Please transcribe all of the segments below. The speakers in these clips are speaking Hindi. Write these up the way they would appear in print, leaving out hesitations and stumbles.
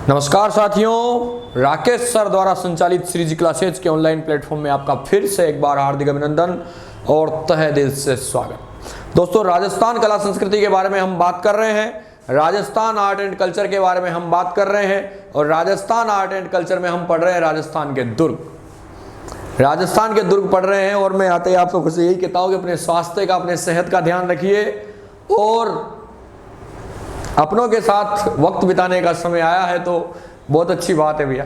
नमस्कार साथियों, राकेश सर द्वारा संचालित श्री जी क्लासेज के ऑनलाइन प्लेटफॉर्म में आपका फिर से एक बार हार्दिक अभिनंदन और तहे दिल से स्वागत। दोस्तों, राजस्थान कला संस्कृति के बारे में हम बात कर रहे हैं, राजस्थान आर्ट एंड कल्चर के बारे में हम बात कर रहे हैं और राजस्थान आर्ट एंड कल्चर में हम पढ़ रहे हैं राजस्थान के दुर्ग पढ़ रहे हैं। और मैं आते ही आप लोगों से यही कहता हूँ कि अपने स्वास्थ्य का, अपने सेहत का ध्यान रखिए और अपनों के साथ वक्त बिताने का समय आया है तो बहुत अच्छी बात है भैया,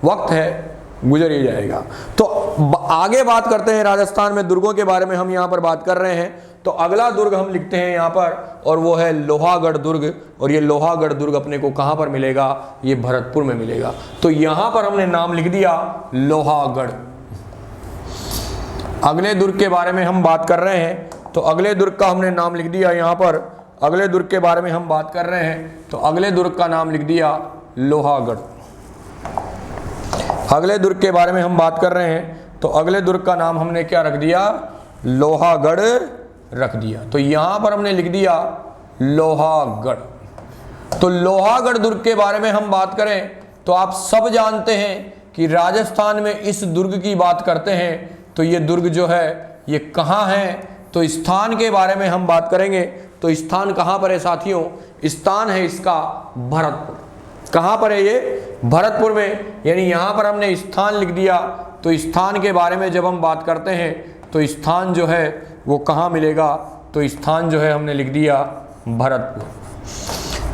वक्त है गुजर ही जाएगा। तो आगे बात करते हैं राजस्थान में दुर्गों के बारे में हम यहाँ पर बात कर रहे हैं। तो अगला दुर्ग हम लिखते हैं यहाँ पर और वो है लोहागढ़ दुर्ग। और ये लोहागढ़ दुर्ग अपने को कहाँ पर मिलेगा? ये भरतपुर में मिलेगा। तो यहाँ पर हमने नाम लिख दिया लोहागढ़। अगले दुर्ग के बारे में हम बात कर रहे हैं, तो अगले दुर्ग का हमने नाम लिख दिया यहाँ पर। अगले दुर्ग के बारे में हम बात कर रहे हैं तो अगले दुर्ग का नाम लिख दिया लोहागढ़। अगले दुर्ग के बारे में हम बात कर रहे हैं तो अगले दुर्ग का नाम हमने क्या रख दिया? लोहागढ़ रख दिया। तो यहां पर हमने लिख दिया लोहागढ़। तो लोहागढ़ दुर्ग के बारे में हम बात करें तो आप सब जानते हैं कि राजस्थान में इस दुर्ग की बात करते हैं तो ये दुर्ग जो है ये कहाँ है? तो स्थान के बारे में हम बात करेंगे तो स्थान कहाँ पर है साथियों? स्थान है इसका भरतपुर। कहाँ पर है ये? भरतपुर में। यानी यहाँ पर हमने स्थान लिख दिया। तो स्थान के बारे में जब हम बात करते हैं तो स्थान जो है वो कहाँ मिलेगा? तो स्थान जो है हमने लिख दिया भरतपुर।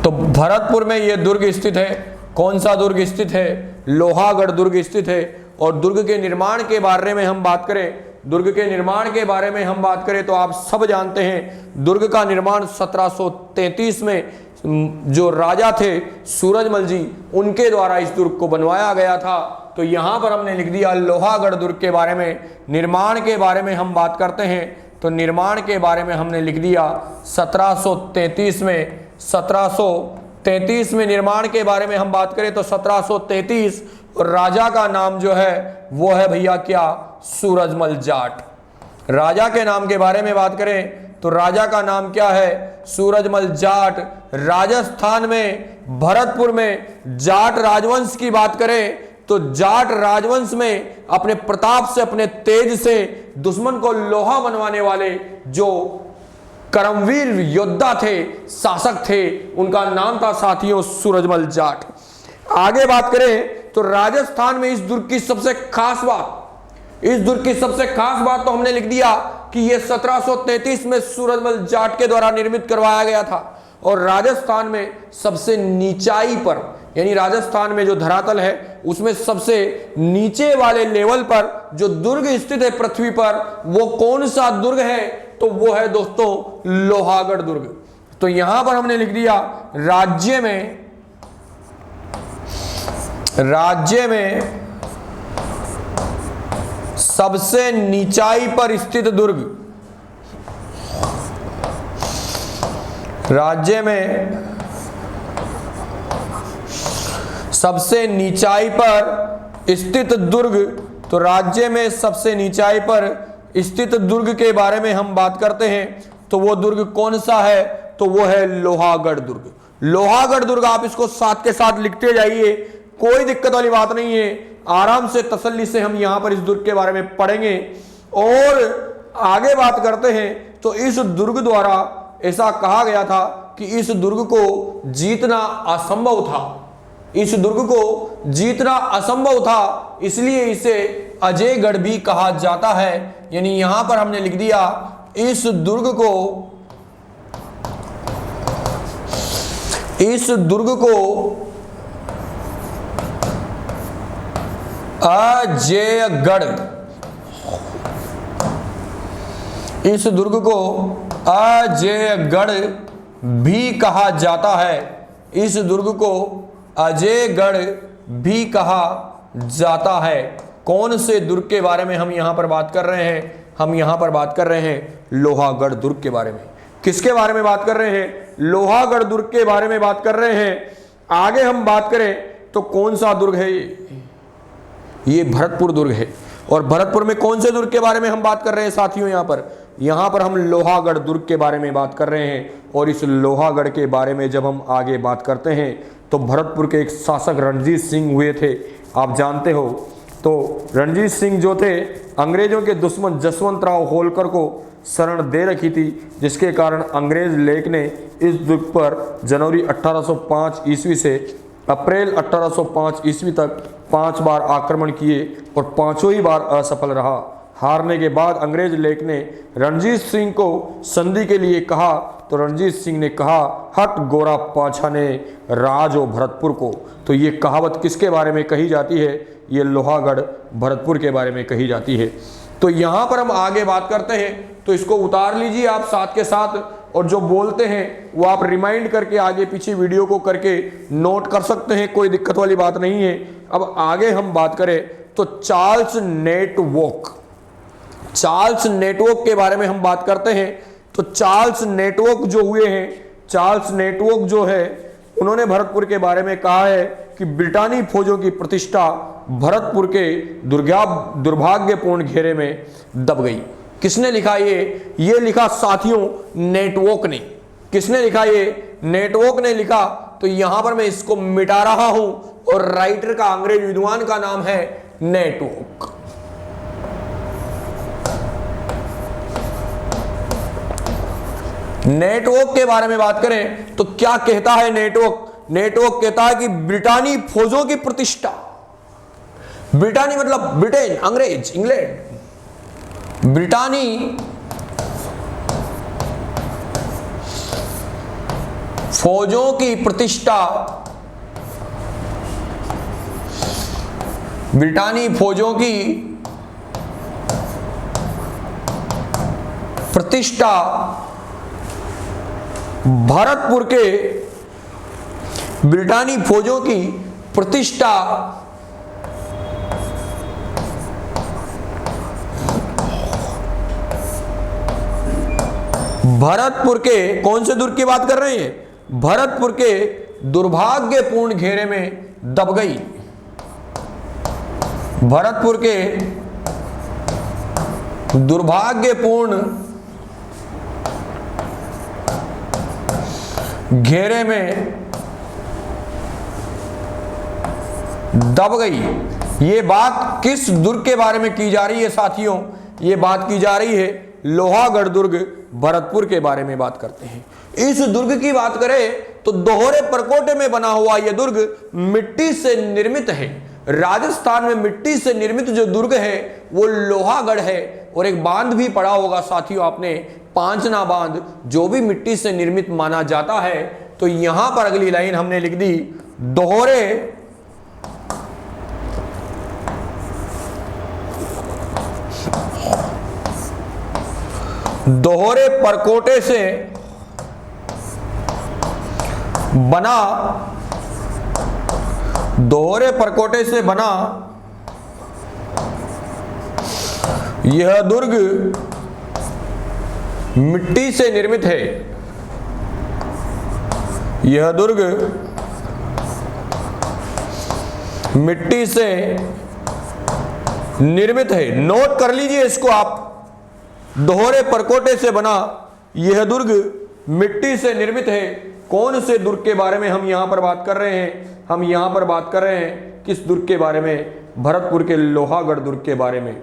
तो भरतपुर में ये दुर्ग स्थित है। कौन सा दुर्ग स्थित है? लोहागढ़ दुर्ग स्थित है। और दुर्ग के निर्माण के बारे में हम बात करें, दुर्ग के निर्माण के बारे में हम बात करें तो आप सब जानते हैं दुर्ग का निर्माण 1733 में जो राजा थे सूरजमल जी, उनके द्वारा इस दुर्ग को बनवाया गया था। तो यहाँ पर हमने लिख दिया लोहागढ़ दुर्ग के बारे में। निर्माण के बारे में हम बात करते हैं तो निर्माण के बारे में हमने लिख दिया 1733 में। 1733 में निर्माण के बारे में हम बात करें तो 1733 और राजा का नाम जो है वो है भैया क्या? सूरजमल जाट। राजा के नाम के बारे में बात करें तो राजा का नाम क्या है? सूरजमल जाट। राजस्थान में भरतपुर में जाट राजवंश की बात करें तो जाट राजवंश में अपने प्रताप से, अपने तेज से दुश्मन को लोहा मनवाने वाले जो करमवीर योद्धा थे, शासक थे, उनका नाम था साथियों सूरजमल जाट। आगे बात करें तो राजस्थान में इस दुर्ग की सबसे खास बात, तो हमने लिख दिया कि यह 1733 में सूरजमल जाट के द्वारा निर्मित करवाया गया था। और राजस्थान में सबसे नीचाई पर, यानी राजस्थान में जो धरातल है उसमें सबसे नीचे वाले लेवल पर जो दुर्ग स्थित है पृथ्वी पर, वो कौन सा दुर्ग है? तो वो है दोस्तों लोहागढ़ दुर्ग। तो यहां पर हमने लिख दिया राज्य में सबसे नीचाई पर स्थित दुर्ग। राज्य में सबसे नीचाई पर स्थित दुर्ग। तो राज्य में सबसे नीचाई पर स्थित दुर्ग के बारे में हम बात करते हैं तो वो दुर्ग कौन सा है? तो वो है लोहागढ़ दुर्ग। लोहागढ़ दुर्ग आप इसको साथ के साथ लिखते जाइए, कोई दिक्कत वाली बात नहीं है। आराम से तसल्ली से हम यहां पर इस दुर्ग के बारे में पढ़ेंगे। और आगे बात करते हैं तो इस दुर्ग द्वारा ऐसा कहा गया था कि इस दुर्ग को जीतना असंभव था। इस दुर्ग को जीतना असंभव था, इसलिए इसे अजयगढ़ भी कहा जाता है। यानी यहां पर हमने लिख दिया इस दुर्ग को अजयगढ़। इस दुर्ग को अजयगढ़ भी कहा जाता है। इस दुर्ग को अजयगढ़ भी कहा जाता है। कौन से दुर्ग के बारे में हम यहां पर बात कर रहे हैं? हम यहां पर बात कर रहे हैं लोहागढ़ दुर्ग के बारे में। किसके बारे में बात कर रहे हैं? लोहागढ़ दुर्ग के बारे में बात कर रहे हैं। आगे हम बात करें तो कौन सा दुर्ग है? ये भरतपुर दुर्ग है। और भरतपुर में कौन से दुर्ग के बारे में हम बात कर रहे हैं साथियों? यहाँ पर यहाँ पर हम लोहागढ़ दुर्ग के बारे में बात कर रहे हैं। और इस लोहागढ़ के बारे में जब हम आगे बात करते हैं तो भरतपुर के एक शासक रणजीत सिंह हुए थे, आप जानते हो। तो रणजीत सिंह जो थे अंग्रेजों के दुश्मन जसवंत राव होलकर को शरण दे रखी थी, जिसके कारण अंग्रेज लेक ने इस दुर्ग पर जनवरी 1805 ईस्वी से अप्रैल 1805 ईस्वी तक 5 बार आक्रमण किए और 5 ही बार असफल रहा। हारने के बाद अंग्रेज लेक ने रणजीत सिंह को संधि के लिए कहा तो रणजीत सिंह ने कहा, हट गोरा पाछाने राज ओ भरतपुर को। तो ये कहावत किसके बारे में कही जाती है? ये लोहागढ़ भरतपुर के बारे में कही जाती है। तो यहाँ पर हम आगे बात करते हैं, तो इसको उतार लीजिए आप साथ के साथ, और जो बोलते हैं वो आप रिमाइंड करके आगे पीछे वीडियो को करके नोट कर सकते हैं, कोई दिक्कत वाली बात नहीं है। अब आगे हम बात करें तो चार्ल्स नेटवर्क, चार्ल्स नेटवर्क के बारे में हम बात करते हैं। तो चार्ल्स नेटवर्क जो हुए हैं, चार्ल्स नेटवर्क जो है उन्होंने भरतपुर के बारे में कहा है कि ब्रिटानी फौजों की प्रतिष्ठा भरतपुर के दुर्भाग्यपूर्ण घेरे में दब गई। किसने लिखा ये लिखा साथियों नेटवर्क ने। किसने लिखा ये? नेटवर्क ने लिखा। तो यहां पर मैं इसको मिटा रहा हूं और राइटर का, अंग्रेज विद्वान का नाम है नेटवर्क। नेटवर्क के बारे में बात करें तो क्या कहता है नेटवर्क? नेटवर्क कहता है कि ब्रिटानी फौजों की प्रतिष्ठा, ब्रिटानी मतलब ब्रिटेन, अंग्रेज, इंग्लैंड, ब्रिटानी फौजों की प्रतिष्ठा, ब्रिटानी फौजों की प्रतिष्ठा भरतपुर के, ब्रिटानी फौजों की प्रतिष्ठा भरतपुर के कौन से दुर्ग की बात कर रहे हैं? भरतपुर के दुर्भाग्यपूर्ण घेरे में दब गई। भरतपुर के दुर्भाग्यपूर्ण घेरे में दब गई। ये बात किस दुर्ग के बारे में की जा रही है साथियों? ये बात की जा रही है लोहागढ़ दुर्ग भरतपुर के बारे में बात करते हैं। इस दुर्ग की बात करें तो दोहरे परकोटे में बना हुआ यह दुर्ग मिट्टी से निर्मित है। राजस्थान में मिट्टी से निर्मित जो दुर्ग है वो लोहागढ़ है। और एक बांध भी पढ़ा होगा साथियों आपने, पांचना बांध, जो भी मिट्टी से निर्मित माना जाता है। तो यहां पर अगली लाइन हमने लिख दी, दोहरे परकोटे से बना, दोहरे परकोटे से बना यह दुर्ग मिट्टी से निर्मित है। यह दुर्ग मिट्टी से निर्मित है। नोट कर लीजिए इसको आप, दोहरे परकोटे से बना यह दुर्ग मिट्टी से निर्मित है। कौन से दुर्ग के बारे में हम यहां पर बात कर रहे हैं? हम यहां पर बात कर रहे हैं किस दुर्ग के बारे में? भरतपुर के लोहागढ़ दुर्ग के बारे में।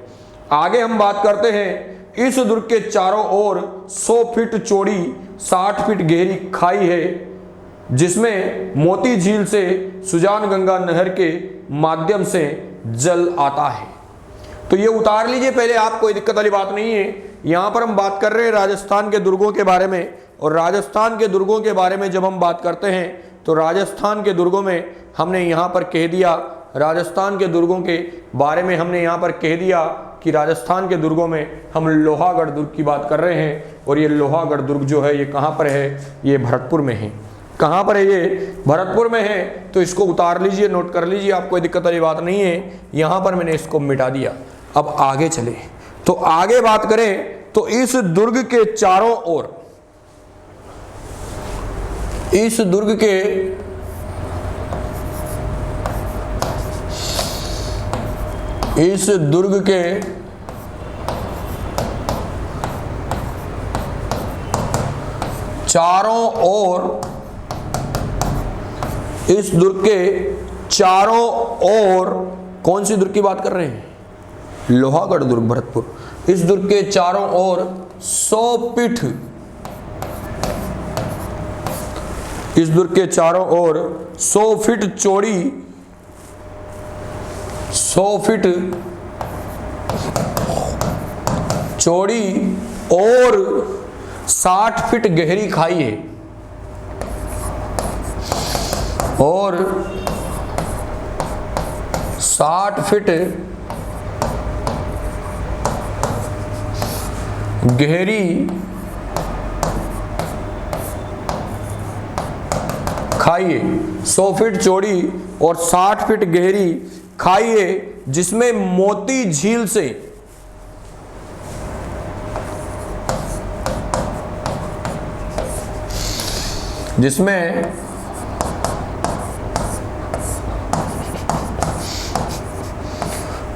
आगे हम बात करते हैं, इस दुर्ग के चारों ओर 100 फीट चौड़ी 60 फीट गहरी खाई है, जिसमें मोती झील से सुजान गंगा नहर के माध्यम से जल आता है। तो ये उतार लीजिए पहले आप, कोई दिक्कत वाली बात नहीं है। यहां पर हम बात कर रहे हैं राजस्थान के दुर्गों के बारे में। और राजस्थान के दुर्गों के बारे में जब हम बात करते हैं तो राजस्थान के दुर्गों में हमने यहां पर कह दिया, राजस्थान के दुर्गों के बारे में हमने यहां पर कह दिया कि राजस्थान के दुर्गों में हम लोहागढ़ दुर्ग की बात कर रहे हैं। और ये लोहागढ़ दुर्ग जो है ये कहां पर है? ये भरतपुर में है। कहां पर है? ये भरतपुर में है। तो इसको उतार लीजिए, नोट कर लीजिए, आप, कोई दिक्कत वाली बात नहीं है। यहां पर मैंने इसको मिटा दिया। अब आगे चले तो आगे बात करें तो इस दुर्ग के चारों ओर, इस दुर्ग के चारों ओर, इस दुर्ग के चारों ओर, कौन सी दुर्ग की बात कर रहे हैं? लोहागढ़ दुर्ग भरतपुर। इस दुर्ग के चारों ओर 100 फीट, इस दुर्ग के चारों ओर 100 फीट चौड़ी, 100 फीट चौड़ी और 60 फीट गहरी खाई है, और 60 फीट गहरी खाई है, 100 फीट चौड़ी और 60 फीट गहरी खाई है, जिसमें मोती झील से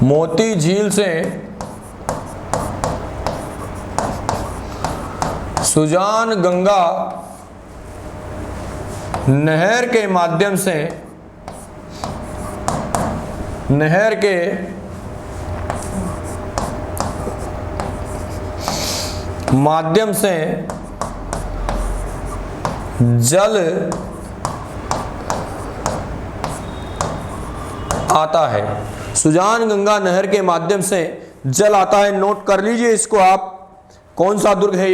मोती झील से सुजान गंगा नहर के माध्यम से जल आता है। सुजान गंगा नहर के माध्यम से जल आता है। नोट कर लीजिए इसको आप। कौन सा दुर्ग है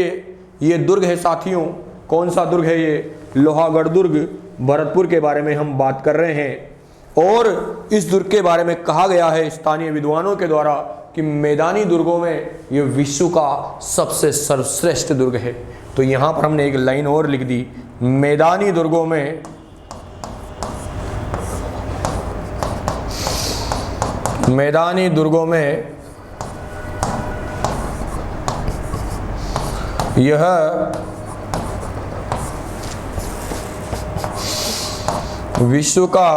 ये दुर्ग है साथियों, कौन सा दुर्ग है ये? लोहागढ़ दुर्ग भरतपुर के बारे में हम बात कर रहे हैं। और इस दुर्ग के बारे में कहा गया है स्थानीय विद्वानों के द्वारा कि मैदानी दुर्गों में ये विश्व का सबसे सर्वश्रेष्ठ दुर्ग है। तो यहाँ पर हमने एक लाइन और लिख दी, मैदानी दुर्गों में यह विश्व का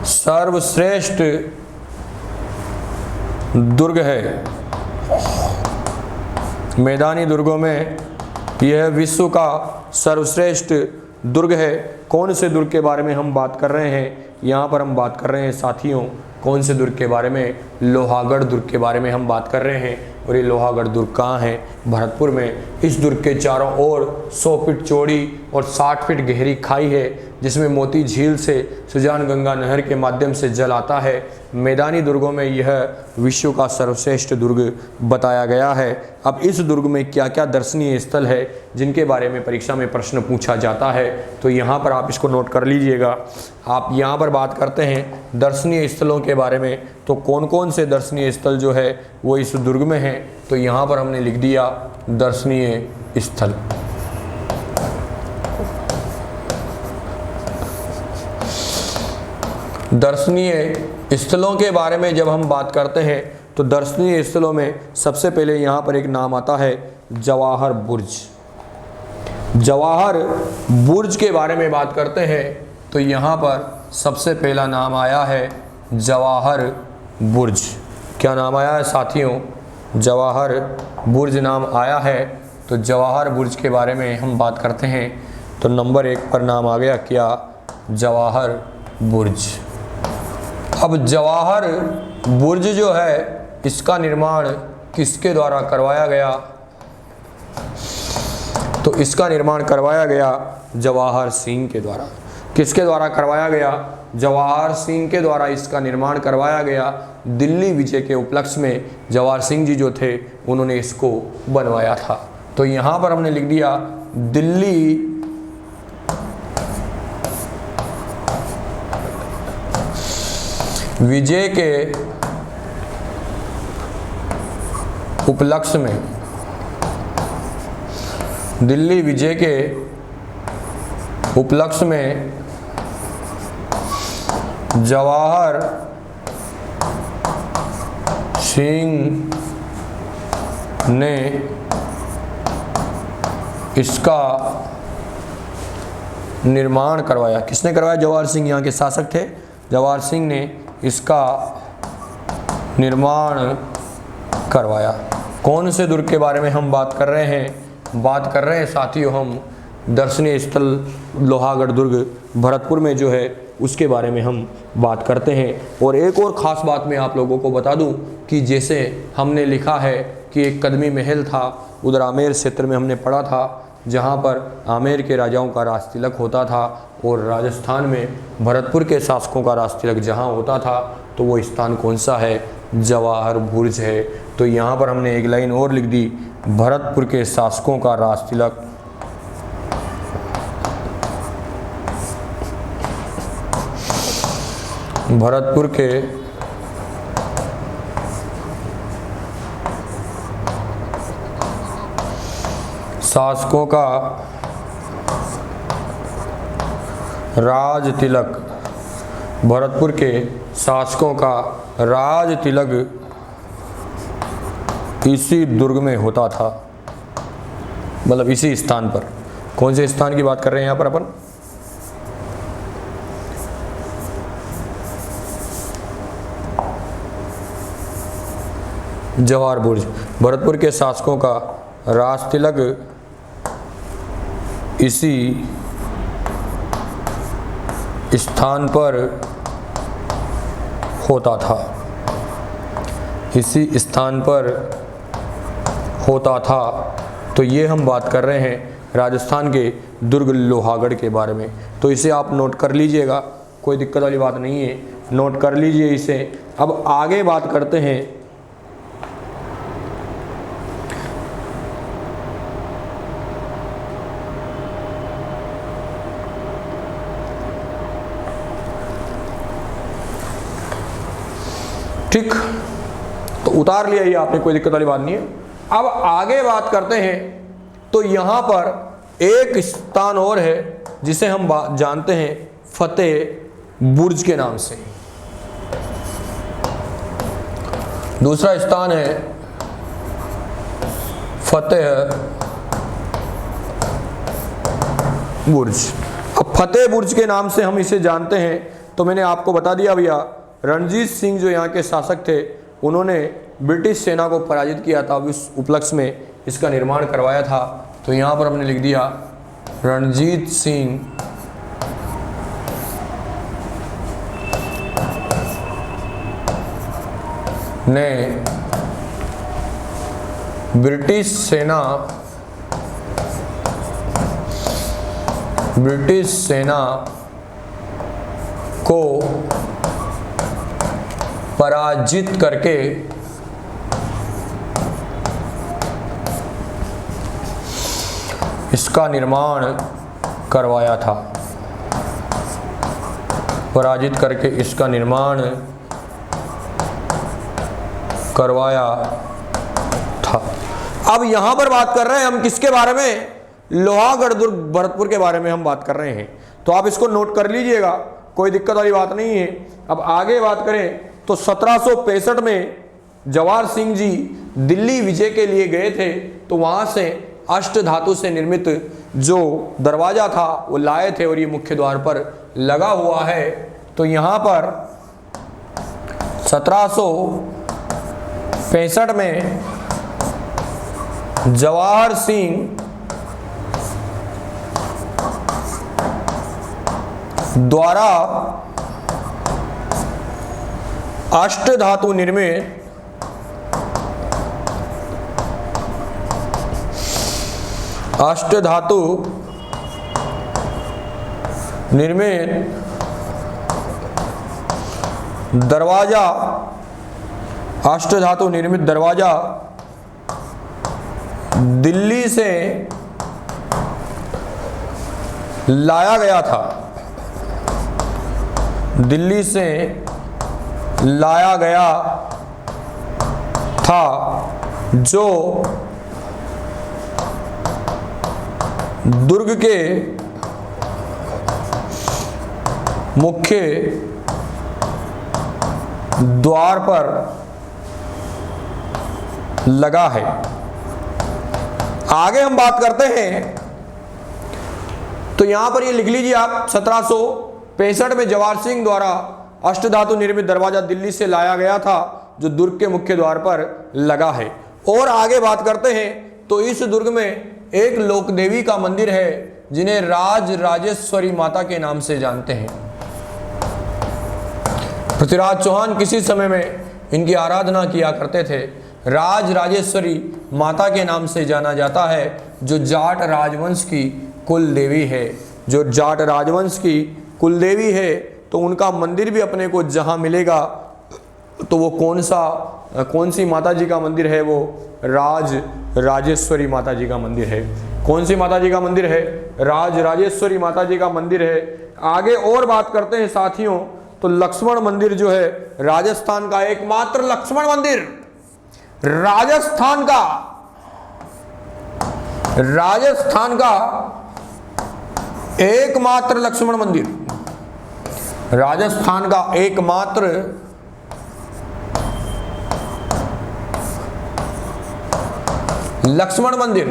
सर्वश्रेष्ठ दुर्ग है। मैदानी दुर्गों में यह विश्व का सर्वश्रेष्ठ दुर्ग है। कौन से दुर्ग के बारे में हम बात कर रहे हैं? यहाँ पर हम बात कर रहे हैं साथियों, कौन से दुर्ग के बारे में? लोहागढ़ दुर्ग के बारे में हम बात कर रहे हैं। और ये लोहागढ़ दुर्ग कहाँ है? भरतपुर में। इस दुर्ग के चारों ओर 100 फीट चौड़ी और 60 फीट गहरी खाई है, जिसमें मोती झील से सुजान गंगा नहर के माध्यम से जल आता है। मैदानी दुर्गों में यह विश्व का सर्वश्रेष्ठ दुर्ग बताया गया है। अब इस दुर्ग में क्या क्या दर्शनीय स्थल है जिनके बारे में परीक्षा में प्रश्न पूछा जाता है, तो यहाँ पर आप इसको नोट कर लीजिएगा। आप यहाँ पर बात करते हैं दर्शनीय स्थलों के बारे में, तो कौन कौन से दर्शनीय स्थल जो है वो इस दुर्ग में हैं। तो यहाँ पर हमने लिख दिया दर्शनीय स्थल। दर्शनीय स्थलों के बारे में जब हम बात करते हैं तो दर्शनीय स्थलों में सबसे पहले यहाँ पर एक नाम आता है जवाहर बुर्ज। जवाहर बुर्ज के बारे में बात करते हैं तो यहाँ पर सबसे पहला नाम आया है जवाहर बुर्ज। क्या नाम आया है साथियों? जवाहर बुर्ज नाम आया है। तो जवाहर बुर्ज के बारे में हम बात करते हैं तो नंबर 1 पर नाम आ गया क्या? जवाहर बुर्ज। अब जवाहर बुर्ज जो है इसका निर्माण किसके द्वारा करवाया गया? तो इसका निर्माण करवाया गया जवाहर सिंह के द्वारा। किसके द्वारा करवाया गया? जवाहर सिंह के द्वारा इसका निर्माण करवाया गया। दिल्ली विजय के उपलक्ष्य में जवाहर सिंह जी जो थे उन्होंने इसको बनवाया था। तो यहाँ पर हमने लिख दिया दिल्ली विजय के उपलक्ष्य में, दिल्ली विजय के उपलक्ष्य में जवाहर सिंह ने इसका निर्माण करवाया। किसने करवाया? जवाहर सिंह यहाँ के शासक थे। जवाहर सिंह ने इसका निर्माण करवाया। कौन से दुर्ग के बारे में हम बात कर रहे हैं? बात कर रहे हैं साथियों हम दर्शनीय स्थल लोहागढ़ दुर्ग भरतपुर में जो है उसके बारे में हम बात करते हैं। और एक और ख़ास बात मैं आप लोगों को बता दूं कि जैसे हमने लिखा है कि एक कदमी महल था, उधर आमेर क्षेत्र में हमने पढ़ा था, जहाँ पर आमेर के राजाओं का राज तिलक होता था, और राजस्थान में भरतपुर के शासकों का राज तिलक जहाँ होता था, तो वो स्थान कौन सा है? जवाहर बुर्ज है। तो यहाँ पर हमने एक लाइन और लिख दी, भरतपुर के शासकों का राज तिलक भरतपुर के शासकों का राज तिलक, भरतपुर के शासकों का राज तिलक इसी दुर्ग में होता था, मतलब इसी स्थान पर। कौन से स्थान की बात कर रहे हैं यहाँ पर अपन? जवाहर बुर्ज। भरतपुर के शासकों का राज तिलक इसी स्थान पर होता था, इसी स्थान पर होता था। तो ये हम बात कर रहे हैं राजस्थान के दुर्ग लोहागढ़ के बारे में। तो इसे आप नोट कर लीजिएगा, कोई दिक्कत वाली बात नहीं है, नोट कर लीजिए इसे। अब आगे बात करते हैं ठीक, तो उतार लिया ये आपने, कोई दिक्कत वाली बात नहीं है। अब आगे बात करते हैं, तो यहाँ पर एक स्थान और है जिसे हम जानते हैं फतेह बुर्ज के नाम से। दूसरा स्थान है फतेह बुर्ज। अब फतेह बुर्ज के नाम से हम इसे जानते हैं, तो मैंने आपको बता दिया भैया, रणजीत सिंह जो यहाँ के शासक थे, उन्होंने ब्रिटिश सेना को पराजित किया था, इस उपलक्ष्य में इसका निर्माण करवाया था। तो यहाँ पर हमने लिख दिया रणजीत सिंह ने ब्रिटिश सेना को पराजित करके इसका निर्माण करवाया था, पराजित करके इसका निर्माण करवाया था। अब यहां पर बात कर रहे हैं हम किसके बारे में? लोहागढ़ दुर्ग भरतपुर के बारे में हम बात कर रहे हैं। तो आप इसको नोट कर लीजिएगा, कोई दिक्कत वाली बात नहीं है। अब आगे बात करें तो 1765 में जवाहर सिंह जी दिल्ली विजय के लिए गए थे, तो वहां से अष्ट धातु से निर्मित जो दरवाजा था वो लाए थे, और ये मुख्य द्वार पर लगा हुआ है। तो यहाँ पर 1765 में जवाहर सिंह द्वारा अष्ट धातु निर्मित दरवाजा, अष्ट धातु निर्मित दरवाजा दिल्ली से लाया गया था, दिल्ली से लाया गया था, जो दुर्ग के मुख्य द्वार पर लगा है। आगे हम बात करते हैं, तो यहां पर ये लिख लीजिए आप, 1765 में जवाहर सिंह द्वारा अष्टधातु निर्मित दरवाजा दिल्ली से लाया गया था, जो दुर्ग के मुख्य द्वार पर लगा है। और आगे बात करते हैं तो इस दुर्ग में एक लोक देवी का मंदिर है जिन्हें राज राजेश्वरी माता के नाम से जानते हैं। पृथ्वीराज चौहान किसी समय में इनकी आराधना किया करते थे। राज राजेश्वरी माता के नाम से जाना जाता है, जो जाट राजवंश की कुल देवी है। जो जाट राजवंश की कुल देवी है, तो उनका मंदिर भी अपने को जहां मिलेगा तो वो कौन सी माता जी का मंदिर है? वो राज राजेश्वरी माता जी का मंदिर है। कौन सी माता जी का मंदिर है? राज राजेश्वरी माता जी का मंदिर है। आगे और बात करते हैं साथियों, तो लक्ष्मण मंदिर जो है राजस्थान का एकमात्र लक्ष्मण मंदिर, राजस्थान का एकमात्र लक्ष्मण मंदिर, राजस्थान का एकमात्र लक्ष्मण मंदिर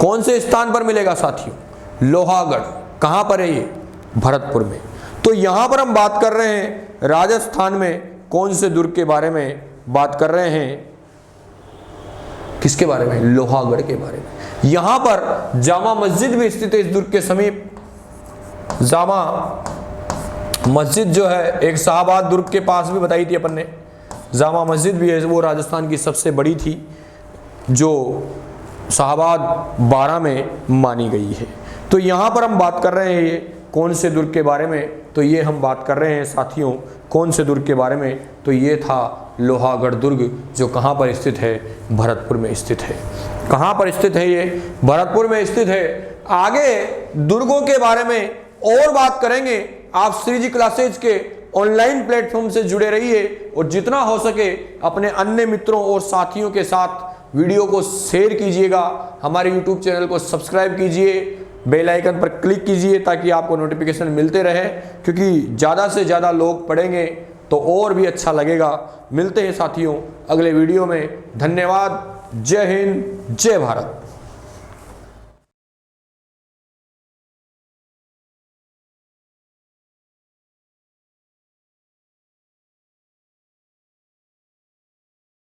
कौन से स्थान पर मिलेगा साथियों? लोहागढ़। कहां पर है ये? भरतपुर में। तो यहां पर हम बात कर रहे हैं राजस्थान में कौन से दुर्ग के बारे में बात कर रहे हैं? किसके बारे में? लोहागढ़ के बारे में। यहां पर जामा मस्जिद भी स्थित है इस दुर्ग के समीप। जामा मस्जिद जो है एक शाहबाद दुर्ग के पास भी बताई थी अपन ने। जामा मस्जिद भी है, वो राजस्थान की सबसे बड़ी थी, जो शाहबाद 12 में मानी गई है। तो यहाँ पर हम बात कर रहे हैं ये कौन से दुर्ग के बारे में? तो ये हम बात कर रहे हैं साथियों कौन से दुर्ग के बारे में? तो ये था लोहागढ़ दुर्ग, जो कहाँ पर स्थित है? भरतपुर में स्थित है। कहाँ पर स्थित है ये? भरतपुर में स्थित है। आगे दुर्गों के बारे में और बात करेंगे। आप श्रीजी क्लासेज के ऑनलाइन प्लेटफॉर्म से जुड़े रहिए और जितना हो सके अपने अन्य मित्रों और साथियों के साथ वीडियो को शेयर कीजिएगा। हमारे यूट्यूब चैनल को सब्सक्राइब कीजिए, बेल आइकन पर क्लिक कीजिए ताकि आपको नोटिफिकेशन मिलते रहे, क्योंकि ज़्यादा से ज़्यादा लोग पढ़ेंगे तो और भी अच्छा लगेगा। मिलते हैं साथियों अगले वीडियो में। धन्यवाद। जय हिंद, जय भारत।